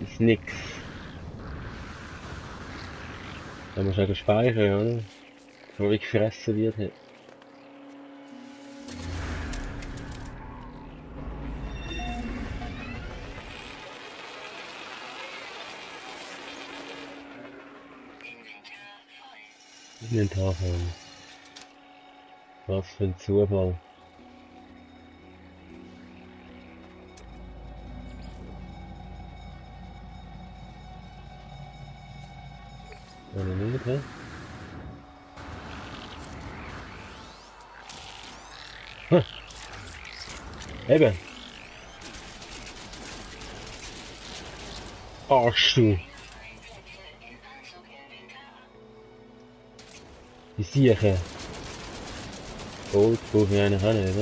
ist nix. Da muss ich speichern, oder? Bevor ich gefressen wird. Inventar voll. Was für ein Zufall. Ohne nicht, hä? Hm. Eben. Arsch du. Die Siechen. Gold brauche ich eigentlich auch nicht,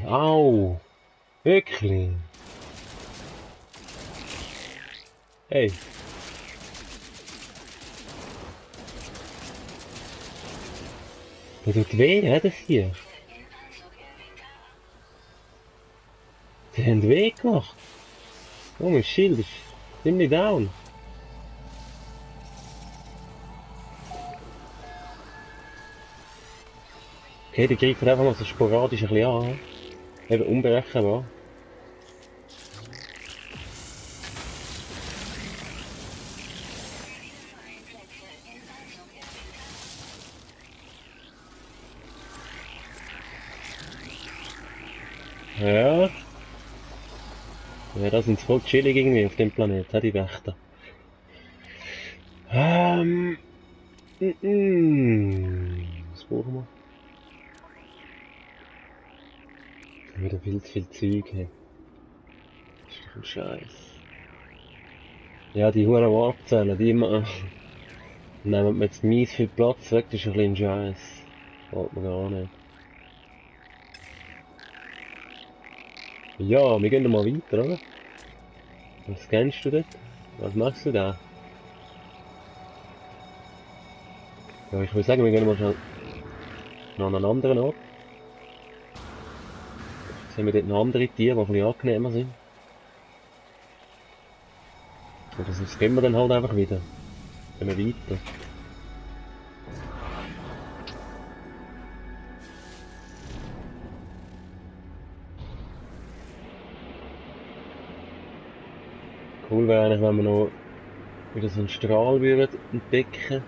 oder? Au. Wirklich. Hey. Das tut weh, hä, das hier. Die haben weh gemacht. Oh, mein Schild ist ziemlich down. Okay, die greifen einfach mal so sporadisch ein bisschen an. Eben unberechenbar. Ja. Ja, das sind voll chillig irgendwie auf dem Planeten, die Wächter. Was brauchen wir? Wieder viel zu viel Zeug, hey. Das ist doch ein Scheiß. Ja, die Huren Warpzellen, die nehmen mir jetzt mies viel Platz weg, das ist ein bisschen Scheiß. Wollt man gar nicht. Ja, wir gehen mal weiter, oder? Was scannst du dort? Was machst du da? Ja, ich würde sagen, wir gehen mal schnell an einen anderen Ort. Jetzt haben wir dort noch andere Tiere, die ein bisschen angenehmer sind. Oder sonst gehen wir dann halt einfach wieder. Gehen wir weiter. Cool wäre eigentlich, wenn wir noch wieder so einen Strahl würden entdecken.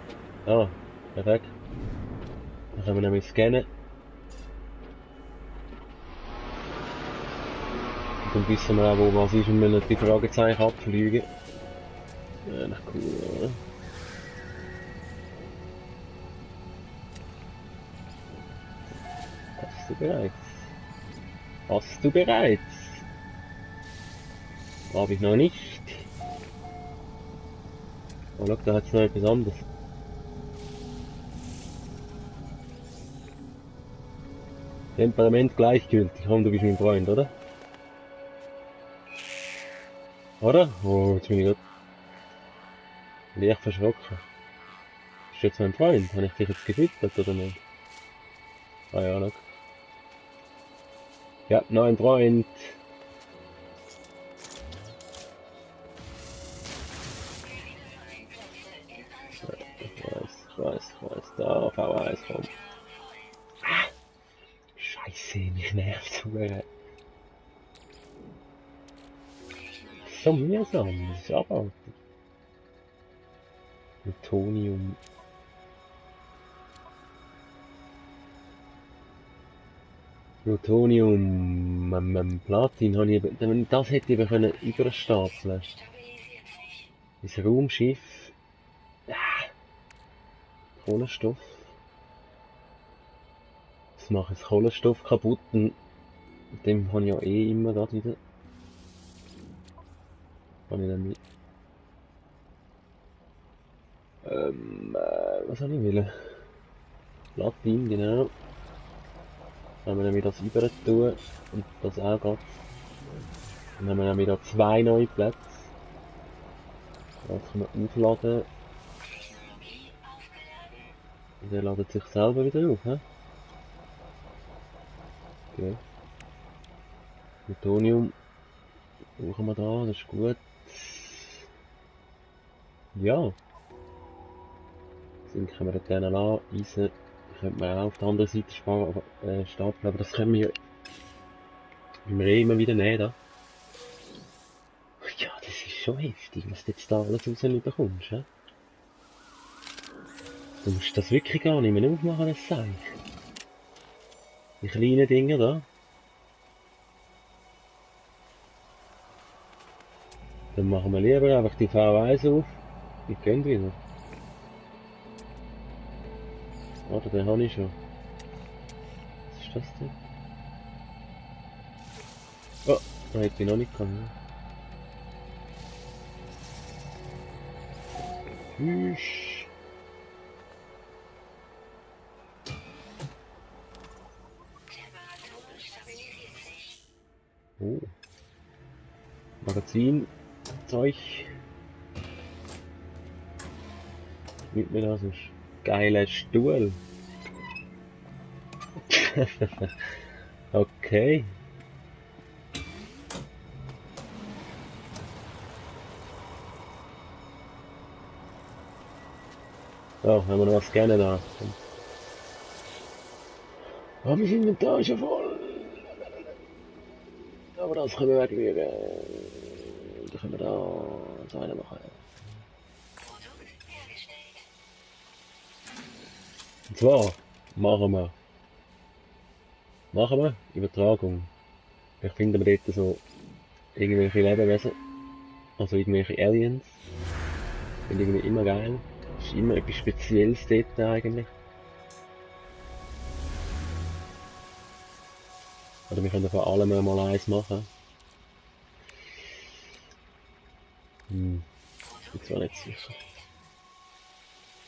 Ah, perfekt. Dann können wir nämlich scannen. Und dann wissen wir auch, wo was ist und müssen die Fragezeichen abfliegen. Ja, das ist cool, oder? Hast du bereits? Hast du bereits? Habe ich noch nicht. Oh, schau, da hat es noch etwas anderes. Temperament gleichgültig. Komm, du bist mein Freund, oder? Oder? Oh, jetzt bin ich gerade leicht verschrocken. Bist du jetzt mein Freund? Habe ich dich jetzt gefüttert, oder nicht? Ah ja, schau. Ja, neuen Freund. Ich weiß. Da, V1, komm. Scheiße, mich nervt so sehr. So mühsam, das ist abartig. Plutonium. Platin habe ich eben, das hätte ich eben können überstapeln. Das Raumschiff. Kohlenstoff. Das macht jetzt Kohlenstoff kaputt und dem habe ich ja eh immer gerade wieder. Kann ich dann mit. Was habe ich wollen? Platin, genau. Dann haben wir nämlich das über tun und das auch geht. Dann haben wir nämlich da 2 neue Plätze. Das kann man aufladen. Und der ladet sich selber wieder auf, hä? Okay. Plutonium. Brauchen wir da, das ist gut. Ja, dann können wir den an. Eisen könnte man auch auf der anderen Seite stapeln, aber das können wir immer wieder nehmen. Da. Ja, das ist schon heftig, was du jetzt da alles rausbekommst. Ja? Du musst das wirklich gar nicht mehr aufmachen, das Seich. Die kleinen Dinger da. Dann machen wir lieber einfach die V1 auf. Die gehen wieder. Warte, den habe ich schon. Was ist das denn? Oh, da hätte ich noch nicht gehabt. Hüsch. Oh. Magazin. Zeug. Mit mir das ist geiler Stuhl. Okay. So, haben wir noch was gerne da. Oh, mein Inventar ist ja voll. Aber das können wir weglegen. Da können wir da so eine machen. Und zwar machen wir Übertragung. Vielleicht finden wir dort so irgendwelche Lebewesen, also irgendwelche Aliens. Finde ich irgendwie immer geil. Ist immer etwas Spezielles dort eigentlich. Oder wir können von allem mal eins machen. Bin zwar nicht sicher.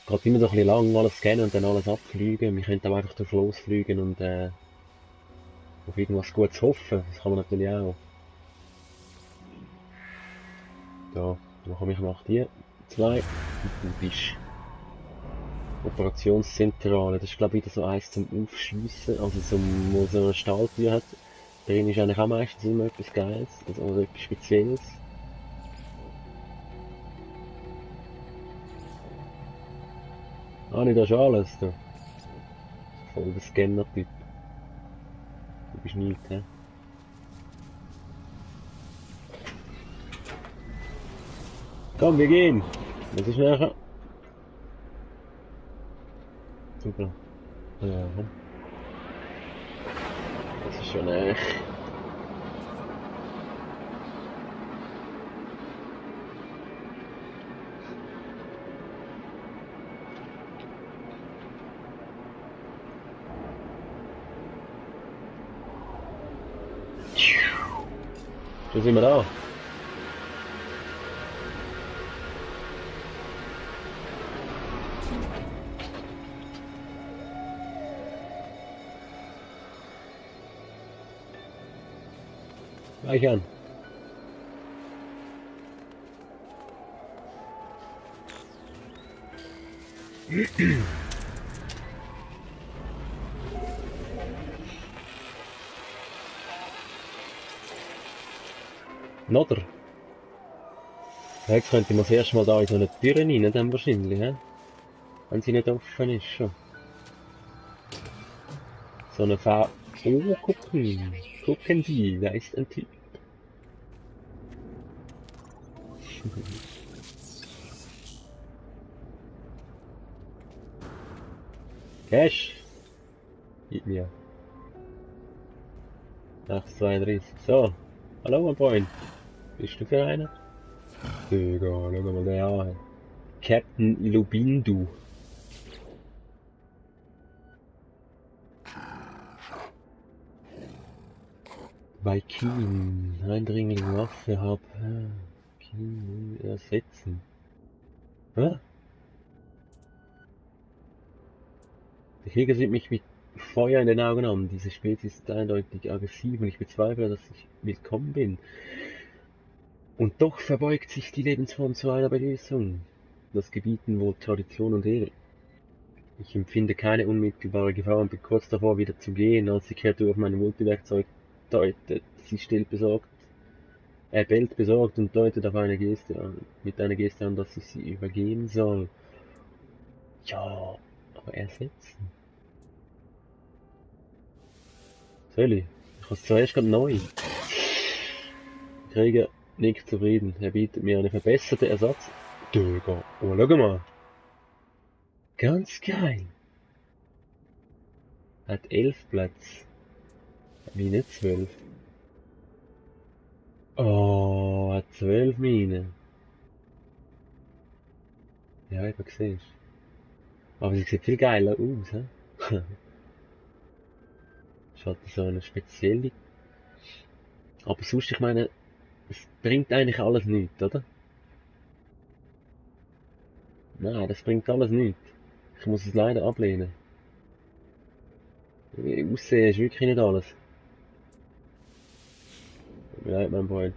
Geht immer so ein bisschen lang, alles scannen und dann alles abfliegen. Wir könnten aber einfach drauf losfliegen und auf irgendwas Gutes hoffen. Das kann man natürlich auch. Da, dann komme ich nach die zwei. Und du bist Operationszentrale. Das ist glaube ich wieder so eins zum Aufschliessen, also wo so eine Stahltür hat. Drin ist eigentlich auch meistens immer etwas Geiles, also etwas Spezielles. Ah, nicht das ist alles da. Voll der Scanner-Typ. Du bist nicht, hä? Komm, wir gehen! Was ist nachher? Super. Ja, das ist schon echt. Schon sind wir da. Gleich an. Oder? Jetzt könnte man das erste Mal da in so eine Tür rein, dann wahrscheinlich, hä? Wenn sie nicht offen ist schon. So eine Fa... Oh, gucken Sie, da ist ein Typ. Cash! Gib mir. 832. So. Hallo, mein Freund. Bist du für einen? Digga, schau mal den an. Captain Lubindu. Bei Keen. Eindringling Waffe hab. Keen ersetzen. Hä? Die Krieger sind mich mit Feuer in den Augen an. Diese Spezies ist eindeutig aggressiv und ich bezweifle, dass ich willkommen bin. Und doch verbeugt sich die Lebensform zu einer Begrüßung. Das gebieten wohl Tradition und Ehre. Ich empfinde keine unmittelbare Gefahr und bin kurz davor, wieder zu gehen, als die Kreatur auf mein Multiwerkzeug deutet. Sie stellt besorgt Bild besorgt und deutet auf eine Geste an, mit einer Geste an, dass ich sie übergehen soll. Ja, aber ersetzen. Soll ich? Ich habe es zuerst gerade neu. Krieger nicht zufrieden. Er bietet mir eine verbesserte Ersatz. Döger. Oh, schau mal. Ganz geil. Hat 11 Plätze. Wie nicht 12. Oh, hat 12 Minen. Ja, eben siehst. Aber sie sieht viel geiler aus, hä? Ist halt so eine spezielle. Aber sonst, ich meine, es bringt eigentlich alles nichts, oder? Nein, das bringt alles nichts. Ich muss es leider ablehnen. Aussehen ist wirklich nicht alles. Tut mir leid, mein Freund.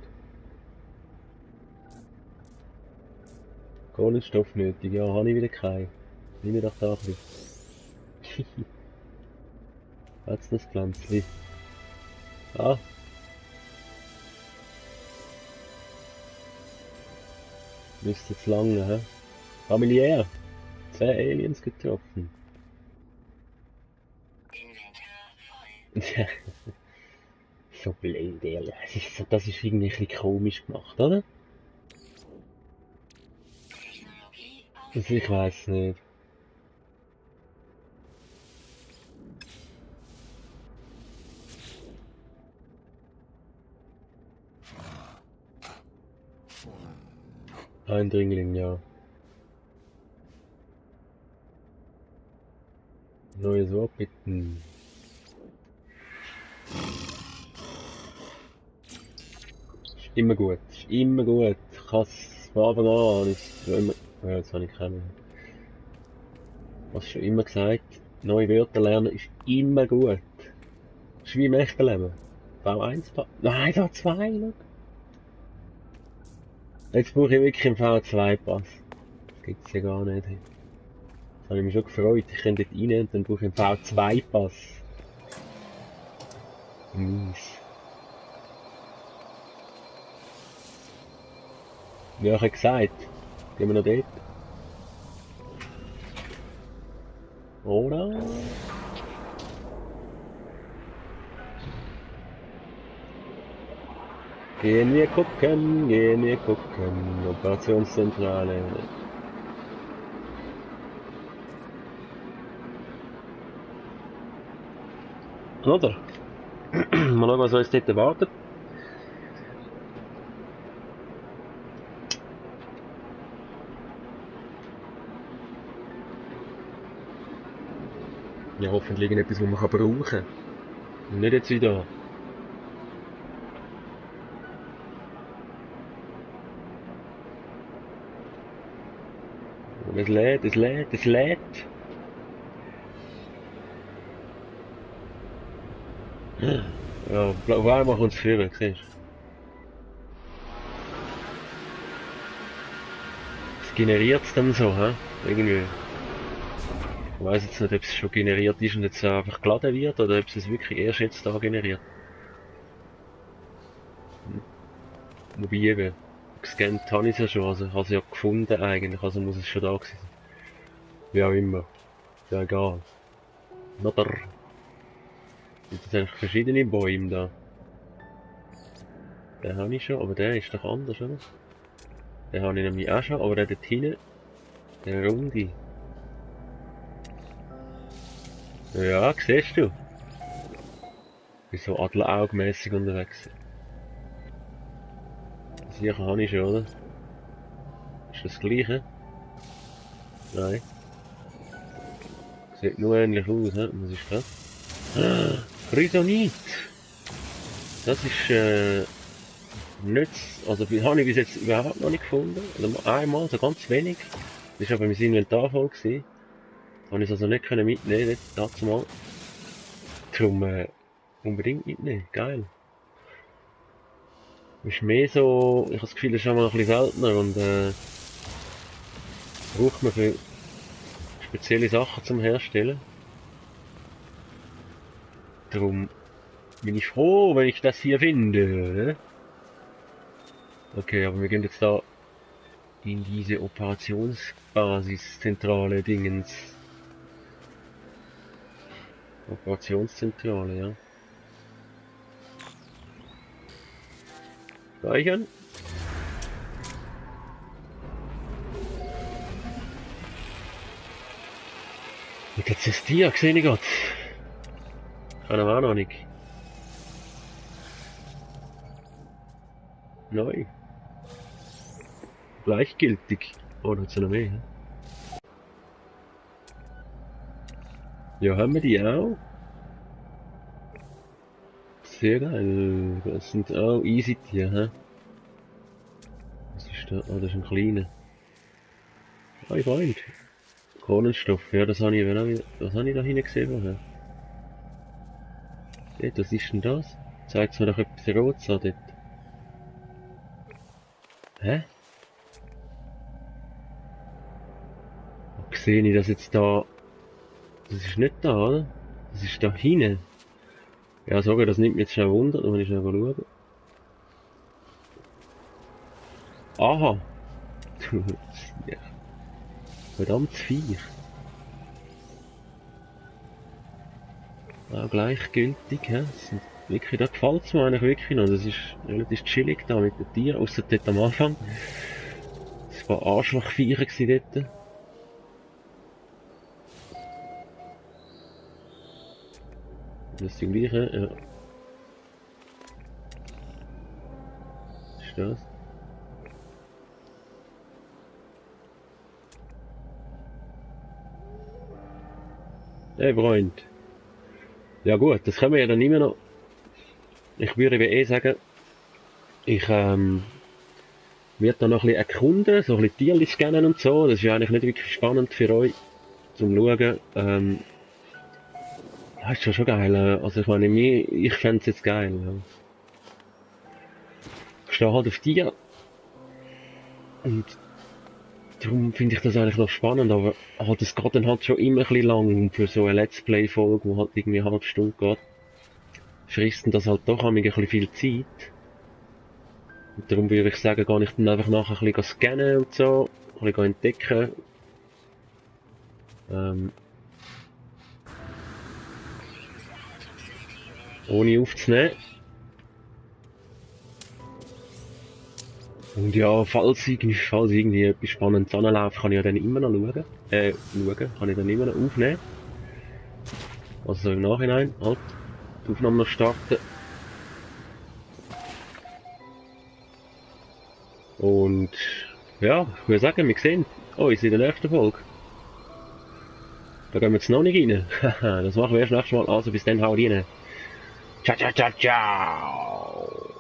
Kohlenstoff nötig, ja, habe ich wieder keinen. Nimm mir doch da ein bisschen. Hat's das Pflänzchen? Ah, müsste jetzt lange, hä? Familiär. 2 Aliens getroffen. So blöd, ehrlich. Das ist irgendwie ein bisschen komisch gemacht, oder? Also ich weiß nicht. Eindringling, ja. Neues Wort bitten. Ist immer gut. Ist immer gut. Ich kann es von Anfang an. Ist immer... Ja, jetzt habe ich keine. Hast schon immer gesagt. Neue Wörter lernen ist immer gut. Ist wie im echten Leben. V1 Pass. Nein, V2, schau. Jetzt brauche ich wirklich einen V2 Pass. Das gibt's ja gar nicht. Das habe ich mich schon gefreut. Ich kann dort rein und dann brauche ich einen V2 Pass. Mies. Ja, ich habe gesagt. Gehen wir noch dort. Oder? Gehen wir gucken. Operationszentrale. Oder? Mal schauen, was uns dort erwartet. Ja, hoffentlich etwas, was man brauchen kann. Und nicht jetzt wieder. Es lädt. Ja, auf einmal kommt es führen, siehst du. Es generiert es dann so, hä? Irgendwie. Ich weiss jetzt nicht, ob es schon generiert ist und jetzt einfach geladen wird, oder ob es wirklich erst jetzt da generiert. Wobei eben, gescannt habe ich es ja schon, also ich habe es ja gefunden eigentlich, also muss es schon da gewesen sein. Wie auch immer. Ist ja egal. Oder? Gibt es eigentlich verschiedene Bäume da? Den habe ich schon, aber der ist doch anders, oder? Den habe ich nämlich auch schon, aber der dort hinten, der runde. Ja, siehst du. Ich bin so adleraugmässig unterwegs. Sicher habe ich schon, oder? Ist das gleiche? Nein. Sieht nur ähnlich aus, ne? Was ist das? Ah, Krysonit! Das ist nicht, also habe ich bis jetzt überhaupt noch nicht gefunden. Oder einmal, so ganz wenig. Das war aber mein Inventar voll gewesen. Habe ich es also nicht können mitnehmen, nicht dazu mal. Darum unbedingt mitnehmen, geil. Ist mehr so, ich habe das Gefühl, das ist schon mal ein bisschen seltener und braucht man für spezielle Sachen zum Herstellen. Darum bin ich froh, wenn ich das hier finde. Ne? Okay, aber wir gehen jetzt da in diese Operationsbasis-Zentrale Dingens. Operationszentrale, ja. Speichern. Und jetzt ist die, gesehen ich grad. Kann aber auch noch nicht. Neu. Gleichgültig. Oh, da hat's ja noch mehr. Hä? Ja, haben wir die auch? Sehr geil. Das sind auch Easy-Tiere, hä? Was ist da? Oh, das ist ein kleiner. Hi Freund. Kohlenstoff, ja, das habe ich, was habe ich da hinten gesehen vorher? Dort, was ist denn das? Zeigt mir doch etwas Rotes an dort. Hä? Wo sehe ich das jetzt da? Das ist nicht da, oder? Das ist da hinten. Ja, sorry, das nimmt mich jetzt schnell Wunder, da muss ich schnell schauen. Aha! Ja. Verdammtes Viech. Auch gleichgültig, hä? Wirklich, da gefällt's mir eigentlich wirklich noch. Das ist relativ chillig da mit den Tieren, ausser dort am Anfang. Das war Arschlochviecher gsi dort. Das ist die gleiche, ja. Was ist das? Hey Freund. Ja gut, das können wir ja dann immer noch. Ich würde eh sagen, ich werde da noch ein bisschen erkunden, so ein bisschen Tierchen scannen und so. Das ist ja eigentlich nicht wirklich spannend für euch zum Schauen. Ja, ist schon geil. Also ich meine, ich fände es jetzt geil. Ja. Ich stehe halt auf Tiere. Und darum finde ich das eigentlich noch spannend, aber halt, es geht dann halt schon immer ein bisschen lang für so eine Let's Play-Folge, wo halt irgendwie eine halbe Stunde geht. Frisst das halt doch ein bisschen viel Zeit. Und darum würde ich sagen, gehe ich dann einfach nachher ein bisschen scannen und so, ein bisschen entdecken. Ohne aufzunehmen. Und ja, falls irgendwie etwas Spannendes anläuft, kann ich ja dann immer noch schauen, kann ich dann immer noch aufnehmen. Also so im Nachhinein, halt, die Aufnahme noch starten. Und ja, ich würde sagen, wir sehen uns in der nächsten Folge. Da gehen wir jetzt noch nicht rein. Das machen wir erst nächstes Mal, also bis dann, haut rein. Ciao, ciao, ciao, ciao.